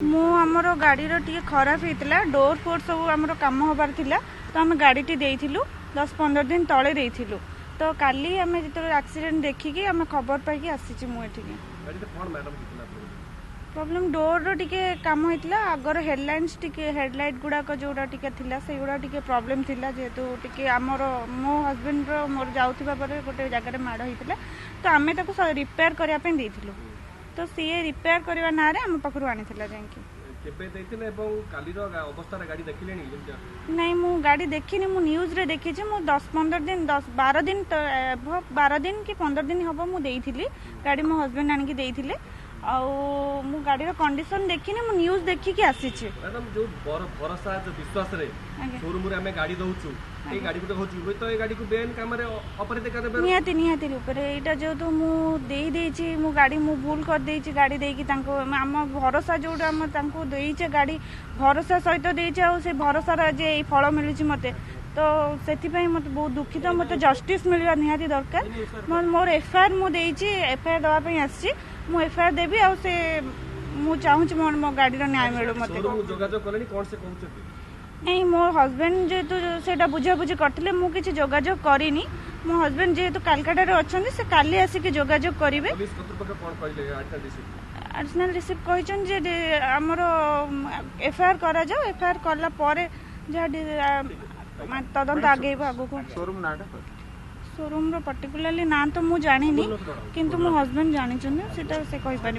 मु आमर गाड़ी टी खराब होता डोर फोर सब आम कम हबार थिला तो आम गाड़ी देइथिलु 10-15 दिन तले देइथिलु तो काली आम जो एक्सीडेंट देखिकी आम खबर पाई आसी मुझे प्रॉब्लम डोर रो टिके काम होता आगर हेडलाइंस टिके हेडलाइट गुड़ाक जोड़ा टिके थिला से गुड़ा टिके प्रॉब्लम थिला जेहेतु टिके आमर मो हस्बैंड रो मोर जाउथिबा परे गोटे जगह माड़ होता तो आम ताको रिपेयर करने देइथिलु तो सी रिपेयर करने ना आम पाखु आनी जाकि नहीं मु गाड़ी देखनी मु न्यूज रे देखी मु 10-15 दिन 10-12 दिन 12 दिन कि 15 दिन हम मुझे गाड़ी मो हस्बैंड आनिकी देइथिले आउ मु गाड़ी कंडीशन देखिनी मु न्यूज देखिकी आसी मैडम जो भरोसा जो विश्वास रे शोरूम रे हमें गाड़ी दउछु ए गाड़ी को होछु तो ए गाड़ी को बेन काम रे ऑपरेट कर देबे निहाती निहाती ऊपर एटा जो तो मु देई देइची मु गाड़ी मु भूल कर देइची गाड़ी देई की तांको हम भरोसा जोडा हम तांको देइचे गाड़ी भरोसा सहित देइचे आ से भरोसा रे जे फल मिलुची मते तो सेति पई मते बहुत दुखित मते जस्टिस मिलवा निहाती दरकार मोर एफआईआर मु देइची एफआईआर दवा पई आसी मु एफआईआर देबी आ से मु चाहूची मो गाड़ी रो न्याय मिलु मते जोगाजोग करनी कोन से कहउछथि नहीं मो हस्बैंड जेहेतु सेटा बुझाबुझी करते मुझे किसी जोगाजोग करनी मो हस्बैंड जेहेतु कालकाटा अच्छा से काली आसिक जोगाजोग करेंगे एडिशनल रिसीव कहते आमर एफआईआर करा जाओ एफआईआर कला जहाँ तदंत आगे आगू शोरूम रो पर्टिकुलरली ना तो मुझे जानी किंतु मो हस्बैंड जानी से कही पारे।